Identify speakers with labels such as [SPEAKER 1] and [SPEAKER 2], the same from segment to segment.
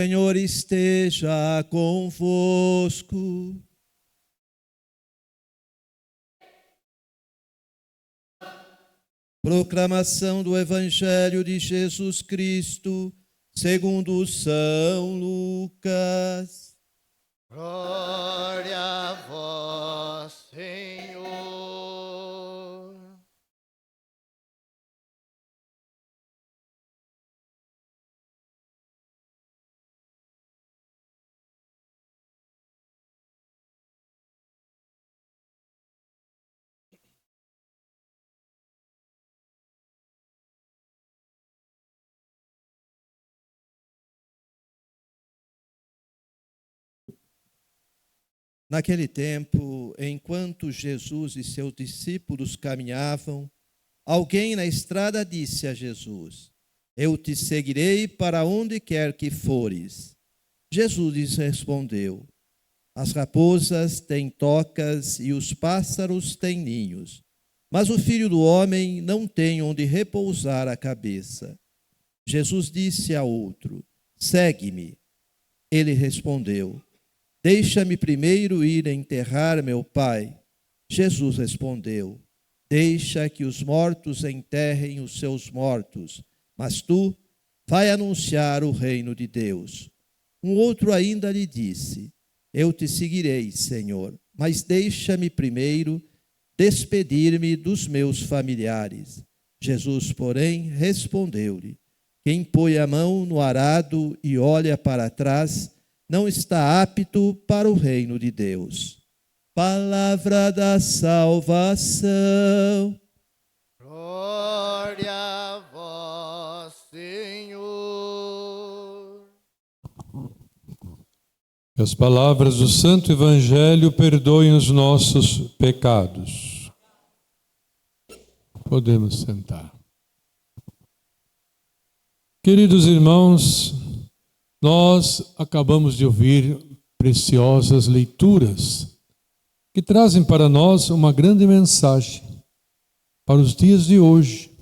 [SPEAKER 1] Senhor esteja convosco. Proclamação do Evangelho de Jesus Cristo, segundo São Lucas.
[SPEAKER 2] Glória a vós, Senhor.
[SPEAKER 1] Naquele tempo, enquanto Jesus e seus discípulos caminhavam, alguém na estrada disse a Jesus: Eu te seguirei para onde quer que fores. Jesus lhes respondeu: As raposas têm tocas e os pássaros têm ninhos, mas o Filho do Homem não tem onde repousar a cabeça. Jesus disse a outro: Segue-me. Ele respondeu: Deixa-me primeiro ir enterrar meu pai. Jesus respondeu: Deixa que os mortos enterrem os seus mortos, mas tu vai anunciar o reino de Deus. Um outro ainda lhe disse: Eu te seguirei, Senhor, mas deixa-me primeiro despedir-me dos meus familiares. Jesus, porém, respondeu-lhe: Quem põe a mão no arado e olha para trás, não está apto para o reino de Deus. Palavra da salvação.
[SPEAKER 2] Glória a vós, Senhor.
[SPEAKER 3] Que as palavras do Santo Evangelho perdoem os nossos pecados. Podemos sentar. Queridos irmãos, nós acabamos de ouvir preciosas leituras que trazem para nós uma grande mensagem para os dias de hoje.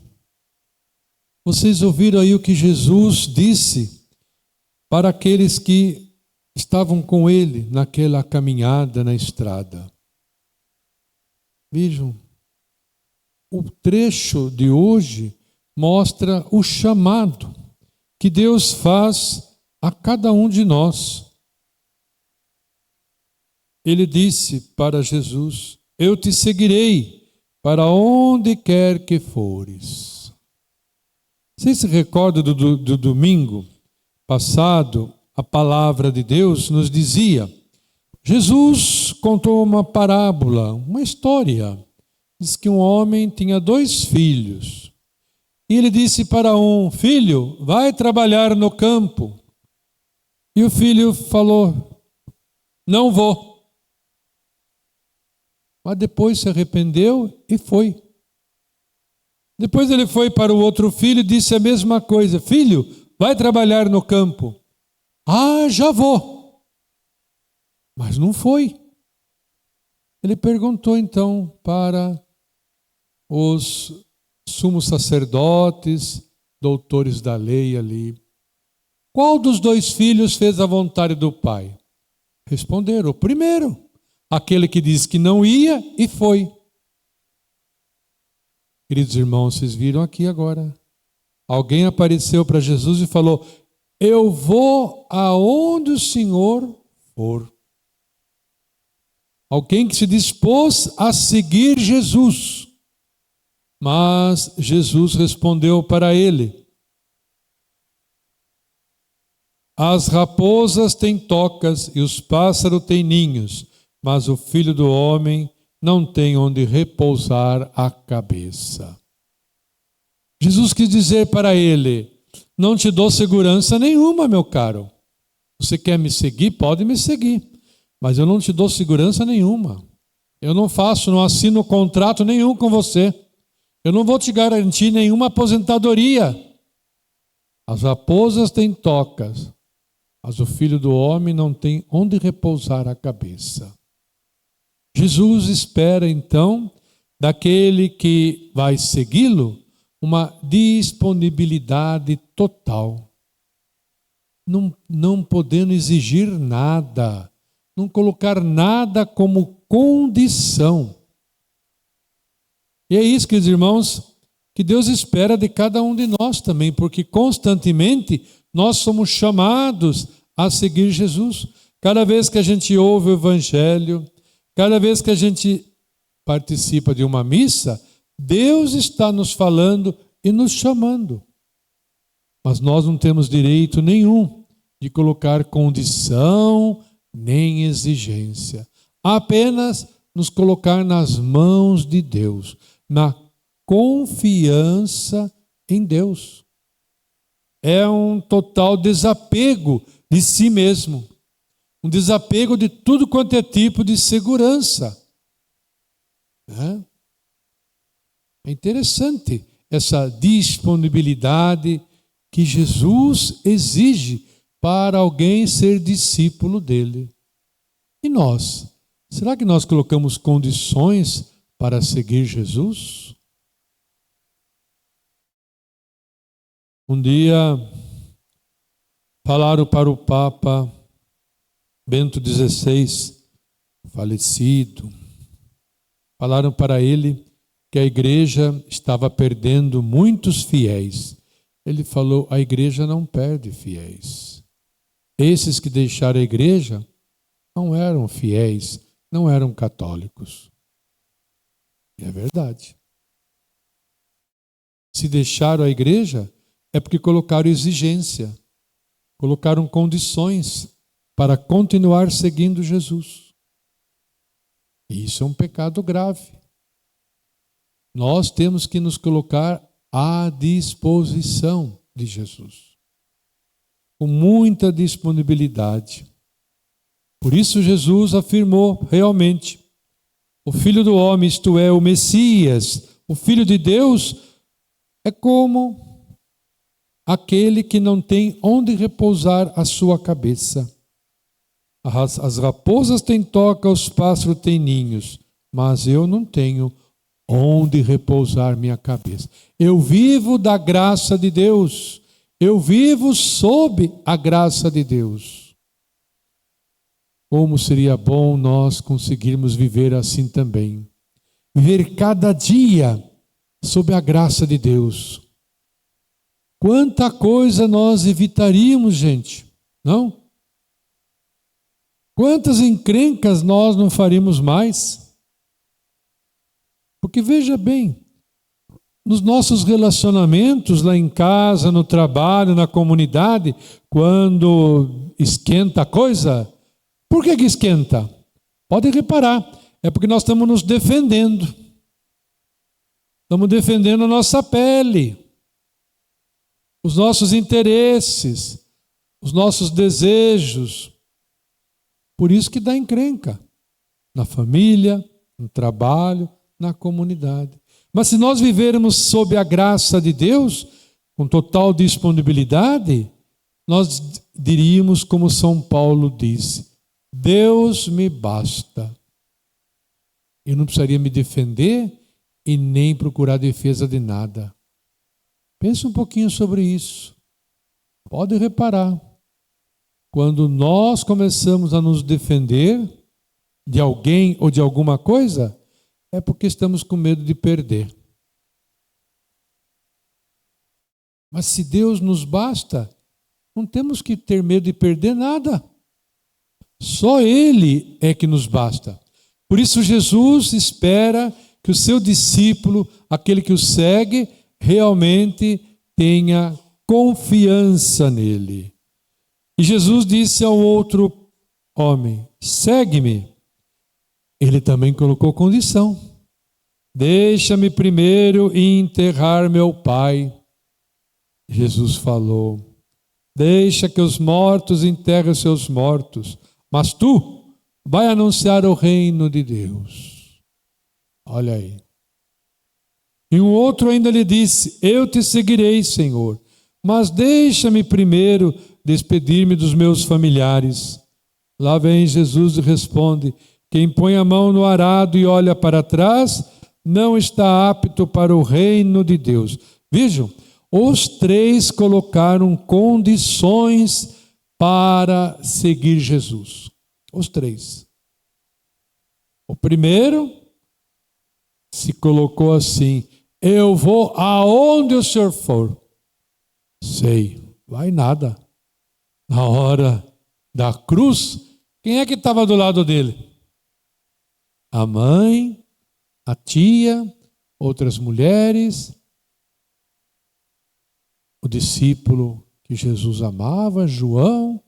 [SPEAKER 3] Vocês ouviram aí o que Jesus disse para aqueles que estavam com ele naquela caminhada na estrada. Vejam, o trecho de hoje mostra o chamado que Deus faz a cada um de nós. Ele disse para Jesus: Eu te seguirei para onde quer que fores. Vocês se recordam do domingo passado? A palavra de Deus nos dizia, Jesus contou uma parábola, uma história. Diz que um homem tinha 2 filhos. E ele disse para um: Filho, vai trabalhar no campo. E o filho falou: Não vou. Mas depois se arrependeu e foi. Depois ele foi para o outro filho e disse a mesma coisa: Filho, vai trabalhar no campo. Ah, já vou. Mas não foi. Ele perguntou então para os sumos sacerdotes, doutores da lei ali: Qual dos 2 filhos fez a vontade do pai? Responderam: O primeiro, aquele que disse que não ia e foi. Queridos irmãos, vocês viram aqui agora. Alguém apareceu para Jesus e falou: Eu vou aonde o Senhor for. Alguém que se dispôs a seguir Jesus. Mas Jesus respondeu para ele: As raposas têm tocas e os pássaros têm ninhos, mas o Filho do Homem não tem onde repousar a cabeça. Jesus quis dizer para ele: Não te dou segurança nenhuma, meu caro. Você quer me seguir? Pode me seguir. Mas eu não te dou segurança nenhuma. Eu não assino contrato nenhum com você. Eu não vou te garantir nenhuma aposentadoria. As raposas têm tocas, mas o Filho do Homem não tem onde repousar a cabeça. Jesus espera então daquele que vai segui-lo uma disponibilidade total. não podendo exigir nada, não colocar nada como condição. E é isso, queridos irmãos, que Deus espera de cada um de nós também, porque constantemente nós somos chamados a seguir Jesus. Cada vez que a gente ouve o Evangelho, cada vez que a gente participa de uma missa, Deus está nos falando e nos chamando. Mas nós não temos direito nenhum de colocar condição nem exigência. Apenas nos colocar nas mãos de Deus, na confiança em Deus. É um total desapego de si mesmo. Um desapego de tudo quanto é tipo de segurança. É interessante essa disponibilidade que Jesus exige para alguém ser discípulo dele. E nós? Será que nós colocamos condições para seguir Jesus? Um dia falaram para o Papa Bento XVI, falecido, falaram para ele que a igreja estava perdendo muitos fiéis. Ele falou: a igreja não perde fiéis. Esses que deixaram a igreja não eram fiéis, não eram católicos. E é verdade. Se deixaram a igreja, é porque colocaram exigência, colocaram condições para continuar seguindo Jesus. E isso é um pecado grave. Nós temos que nos colocar à disposição de Jesus, com muita disponibilidade. Por isso Jesus afirmou realmente: o Filho do Homem, isto é, o Messias, o Filho de Deus, é como aquele que não tem onde repousar a sua cabeça. As raposas têm toca, os pássaros têm ninhos, mas eu não tenho onde repousar minha cabeça. Eu vivo da graça de Deus. Eu vivo sob a graça de Deus. Como seria bom nós conseguirmos viver assim também. Viver cada dia sob a graça de Deus. Quanta coisa nós evitaríamos, gente, não? Quantas encrencas nós não faríamos mais? Porque veja bem, nos nossos relacionamentos, lá em casa, no trabalho, na comunidade, quando esquenta a coisa, por que esquenta? Pode reparar, é porque nós estamos nos defendendo. Estamos defendendo a nossa pele, os nossos interesses, os nossos desejos. Por isso que dá encrenca na família, no trabalho, na comunidade. Mas se nós vivermos sob a graça de Deus, com total disponibilidade, nós diríamos como São Paulo disse: Deus me basta. Eu não precisaria me defender e nem procurar defesa de nada. Pense um pouquinho sobre isso. Pode reparar. Quando nós começamos a nos defender de alguém ou de alguma coisa, é porque estamos com medo de perder. Mas se Deus nos basta, não temos que ter medo de perder nada. Só Ele é que nos basta. Por isso Jesus espera que o seu discípulo, aquele que o segue, realmente tenha confiança nele. E Jesus disse ao outro homem: segue-me. Ele também colocou condição: deixa-me primeiro enterrar meu pai. Jesus falou: deixa que os mortos enterrem seus mortos, mas tu vai anunciar o reino de Deus. Olha aí. E um outro ainda lhe disse: eu te seguirei, Senhor, mas deixa-me primeiro despedir-me dos meus familiares. Lá vem Jesus e responde: quem põe a mão no arado e olha para trás, não está apto para o reino de Deus. Vejam, os três colocaram condições para seguir Jesus. Os três. O primeiro se colocou assim: eu vou aonde o Senhor for. Sei, vai nada. Na hora da cruz, quem é que estava do lado dele? A mãe, a tia, outras mulheres, o discípulo que Jesus amava, João,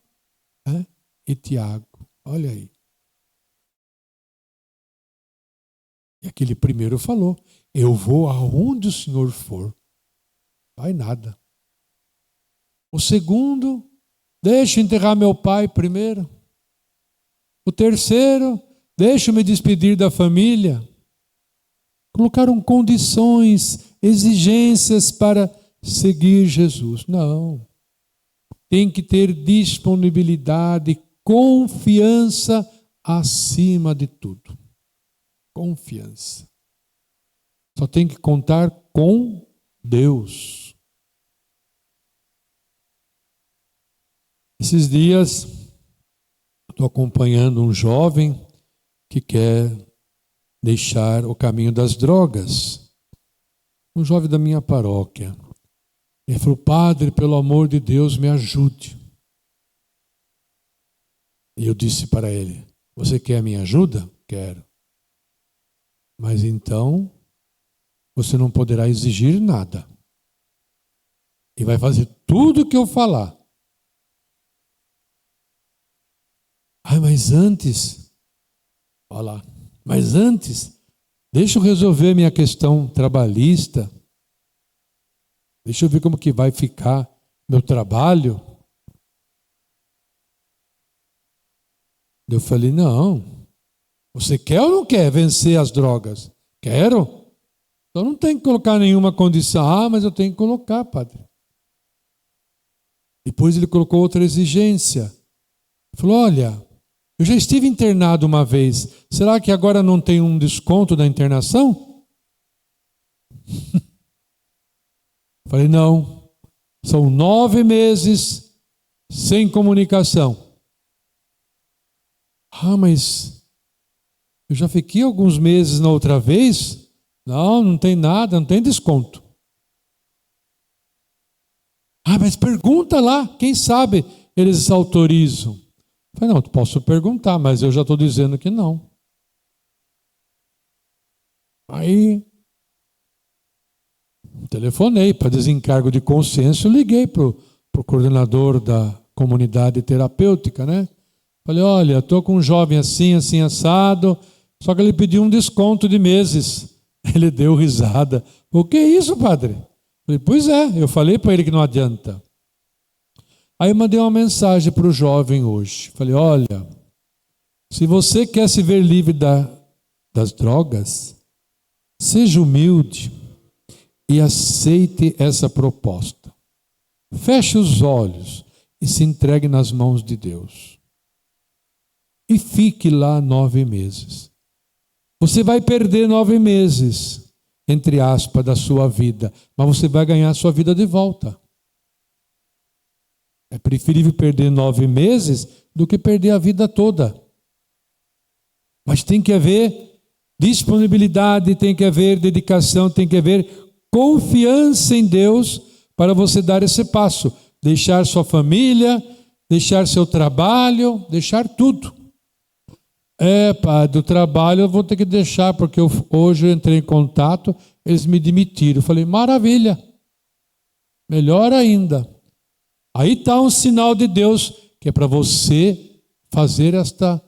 [SPEAKER 3] e Tiago. Olha aí. E aquele primeiro falou: eu vou aonde o Senhor for. Vai nada. O segundo: deixa eu enterrar meu pai primeiro. O terceiro: deixa eu me despedir da família. Colocaram condições, exigências para seguir Jesus. Não. Tem que ter disponibilidade, confiança acima de tudo. Confiança. Só tem que contar com Deus. Esses dias, estou acompanhando um jovem que quer deixar o caminho das drogas. Um jovem da minha paróquia. Ele falou: padre, pelo amor de Deus, me ajude. E eu disse para ele: você quer a minha ajuda? Quero. Mas então, você não poderá exigir nada. E vai fazer tudo o que eu falar. Mas antes, olha lá, mas antes, deixa eu resolver minha questão trabalhista. Deixa eu ver como que vai ficar meu trabalho. Eu falei: não, você quer ou não quer vencer as drogas? Quero. Então não tem que colocar nenhuma condição. Mas eu tenho que colocar, padre. Depois ele colocou outra exigência. Ele falou: olha, eu já estive internado uma vez. Será que agora não tem um desconto da internação? Falei: não. São 9 meses sem comunicação. Mas eu já fiquei alguns meses na outra vez. Não, não tem nada, não tem desconto. Mas pergunta lá, quem sabe eles autorizam. Falei: não, posso perguntar, mas eu já estou dizendo que não. Aí, telefonei para desencargo de consciência, eu liguei para o coordenador da comunidade terapêutica, né? Falei: olha, estou com um jovem assim, assim, assado, só que ele pediu um desconto de meses. Ele deu risada. O que é isso, padre? Falei: pois é, eu falei para ele que não adianta. Aí eu mandei uma mensagem para o jovem hoje. Falei: olha, se você quer se ver livre das drogas, seja humilde e aceite essa proposta. Feche os olhos e se entregue nas mãos de Deus. E fique lá 9 meses. Você vai perder 9 meses, entre aspas, da sua vida, mas você vai ganhar a sua vida de volta. É preferível perder 9 meses do que perder a vida toda. Mas tem que haver disponibilidade, tem que haver dedicação, tem que haver confiança em Deus para você dar esse passo. Deixar sua família, deixar seu trabalho, deixar tudo. Padre, do trabalho eu vou ter que deixar, porque hoje eu entrei em contato, eles me demitiram. Eu falei: maravilha, melhor ainda. Aí está um sinal de Deus, que é para você fazer esta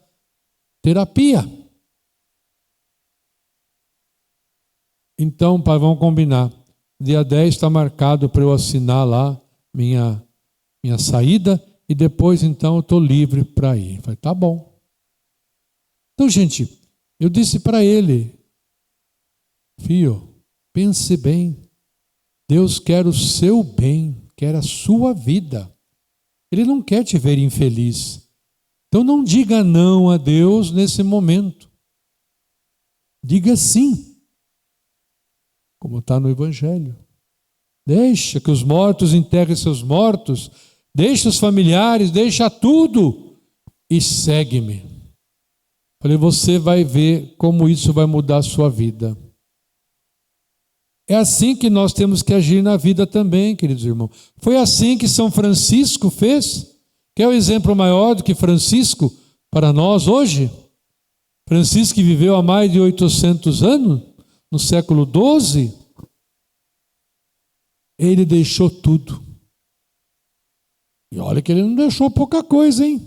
[SPEAKER 3] terapia. Então, pai, vamos combinar. Dia 10 está marcado para eu assinar lá minha saída, e depois então eu estou livre para ir. Eu falei: tá bom. Então, gente, eu disse para ele: filho, pense bem. Deus quer o seu bem, quer a sua vida. Ele não quer te ver infeliz. Então não diga não a Deus nesse momento. Diga sim, como está no Evangelho. Deixa que os mortos enterrem seus mortos, deixa os familiares, deixa tudo e segue-me. Falei, você vai ver como isso vai mudar a sua vida. É assim que nós temos que agir na vida também, queridos irmãos. Foi assim que São Francisco fez. Quer o exemplo maior do que Francisco para nós hoje? Francisco, que viveu há mais de 800 anos, no século XII, ele deixou tudo. E olha que ele não deixou pouca coisa, hein?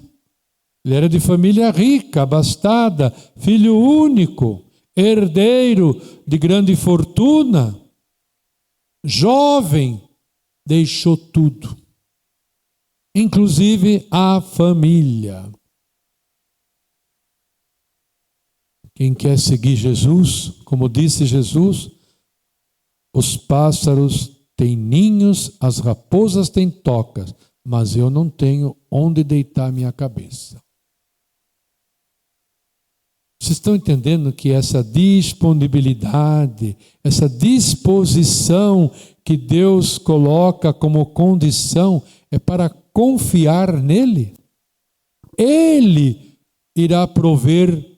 [SPEAKER 3] Ele era de família rica, abastada, filho único, herdeiro de grande fortuna, jovem, deixou tudo, inclusive a família. Quem quer seguir Jesus, como disse Jesus, os pássaros têm ninhos, as raposas têm tocas, mas eu não tenho onde deitar minha cabeça. Vocês estão entendendo que essa disponibilidade, essa disposição que Deus coloca como condição é para confiar nele? Ele irá prover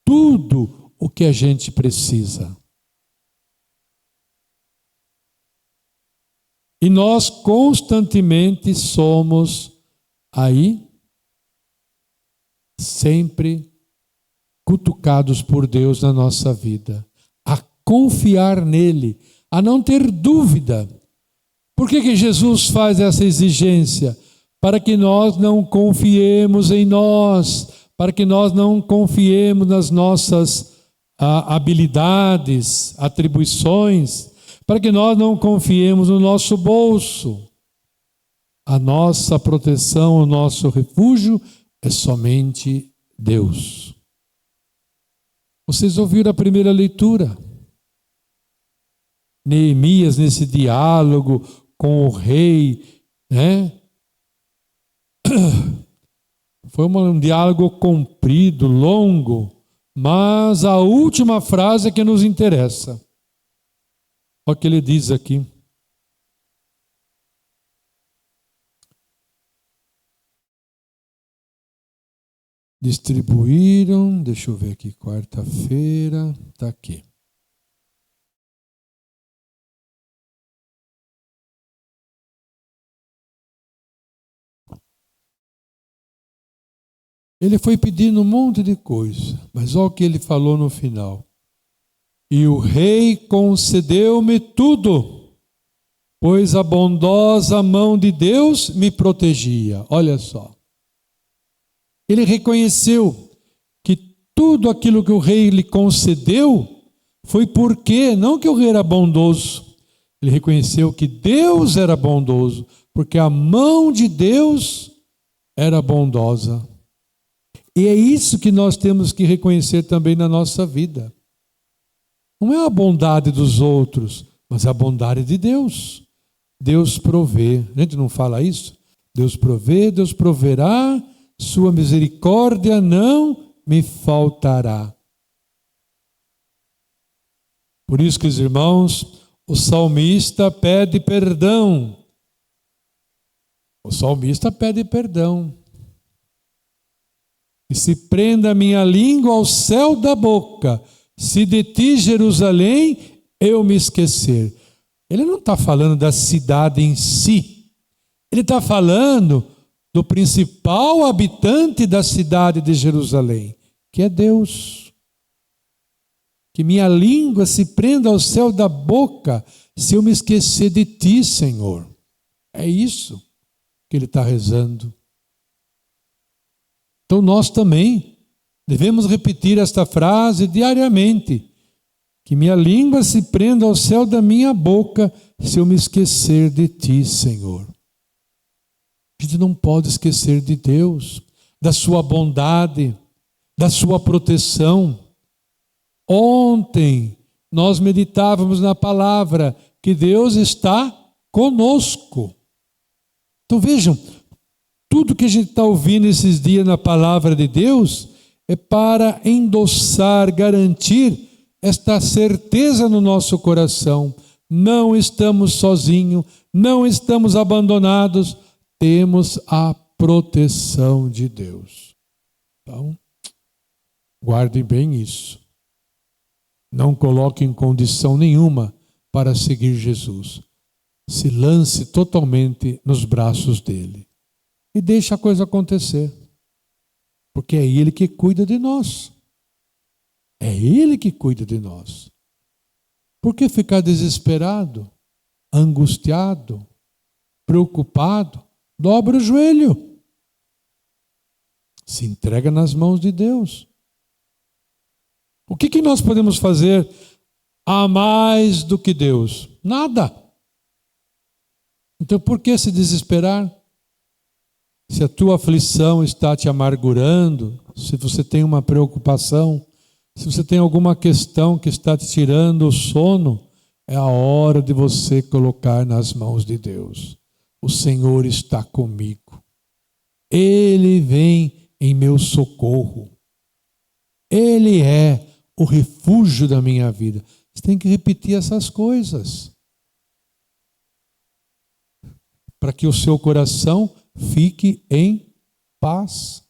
[SPEAKER 3] tudo o que a gente precisa. E nós constantemente somos aí sempre cutucados por Deus na nossa vida, a confiar nele, a não ter dúvida. Por que Jesus faz essa exigência? Para que nós não confiemos em nós, para que nós não confiemos nas nossas habilidades, atribuições, para que nós não confiemos no nosso bolso. A nossa proteção, o nosso refúgio é somente Deus. Vocês ouviram a primeira leitura? Neemias, nesse diálogo com o rei, né? Foi um diálogo comprido, longo, mas a última frase é que nos interessa. Olha o que ele diz aqui. Distribuíram, deixa eu ver aqui, quarta-feira, está aqui. Ele foi pedindo um monte de coisa, mas olha o que ele falou no final. E o rei concedeu-me tudo, pois a bondosa mão de Deus me protegia. Olha só. Ele reconheceu que tudo aquilo que o rei lhe concedeu foi porque, não que o rei era bondoso, ele reconheceu que Deus era bondoso, porque a mão de Deus era bondosa. E é isso que nós temos que reconhecer também na nossa vida. Não é a bondade dos outros, mas a bondade de Deus. Deus provê. A gente não fala isso? Deus provê, Deus proverá, sua misericórdia não me faltará. Por isso que os irmãos, o salmista pede perdão. O salmista pede perdão. E se prenda a minha língua ao céu da boca, se de ti, Jerusalém, eu me esquecer. Ele não está falando da cidade em si. Ele está falando do principal habitante da cidade de Jerusalém, que é Deus. Que minha língua se prenda ao céu da boca, se eu me esquecer de ti, Senhor. É isso que ele está rezando. Então nós também devemos repetir esta frase diariamente. Que minha língua se prenda ao céu da minha boca, se eu me esquecer de ti, Senhor. A gente não pode esquecer de Deus, da sua bondade, da sua proteção. Ontem nós meditávamos na palavra que Deus está conosco. Então vejam, tudo que a gente está ouvindo esses dias na palavra de Deus é para endossar, garantir esta certeza no nosso coração. Não estamos sozinhos, não estamos abandonados, temos a proteção de Deus. Então, guardem bem isso. Não coloque em condição nenhuma para seguir Jesus. Se lance totalmente nos braços dele. E deixe a coisa acontecer. Porque é ele que cuida de nós. É ele que cuida de nós. Por que ficar desesperado, angustiado, preocupado? Dobra o joelho. Se entrega nas mãos de Deus. O que nós podemos fazer a mais do que Deus? Nada. Então por que se desesperar? Se a tua aflição está te amargurando, se você tem uma preocupação, se você tem alguma questão que está te tirando o sono, é a hora de você colocar nas mãos de Deus. O Senhor está comigo. Ele vem em meu socorro. Ele é o refúgio da minha vida. Você tem que repetir essas coisas. Para que o seu coração fique em paz.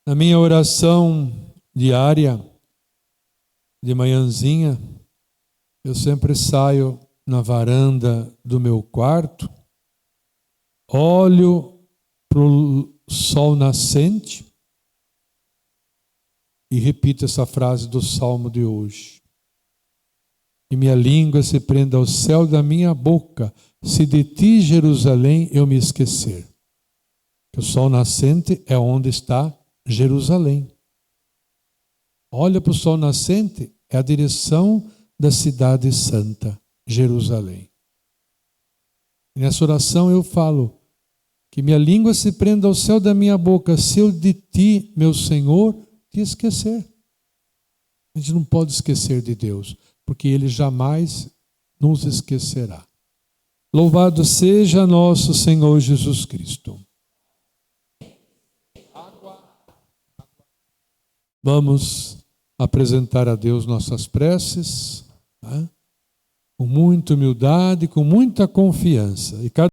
[SPEAKER 3] Na minha oração diária, de manhãzinha, eu sempre saio na varanda do meu quarto, olho para o sol nascente e repito essa frase do Salmo de hoje. E minha língua se prenda ao céu da minha boca, se de ti, Jerusalém, eu me esquecer. Que o sol nascente é onde está Jerusalém. Olha para o sol nascente, é a direção da cidade santa, Jerusalém. E nessa oração eu falo que minha língua se prenda ao céu da minha boca, se eu de ti, meu Senhor, te esquecer. A gente não pode esquecer de Deus, porque Ele jamais nos esquecerá. Louvado seja nosso Senhor Jesus Cristo. Vamos apresentar a Deus nossas preces, né? Com muita humildade, com muita confiança. E cada